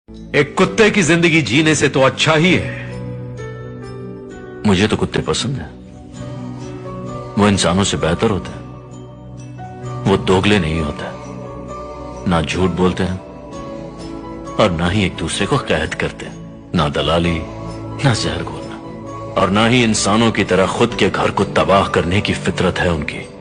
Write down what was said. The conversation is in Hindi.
एक कुत्ते की जिंदगी जीने से तो अच्छा ही है। मुझे तो कुत्ते पसंद है। वो इंसानों से बेहतर होते हैं। वो दोगले नहीं होते, ना झूठ बोलते हैं और ना ही एक दूसरे को कैद करते हैं, ना दलाली, ना जहर घोलना, और ना ही इंसानों की तरह खुद के घर को तबाह करने की फितरत है उनकी।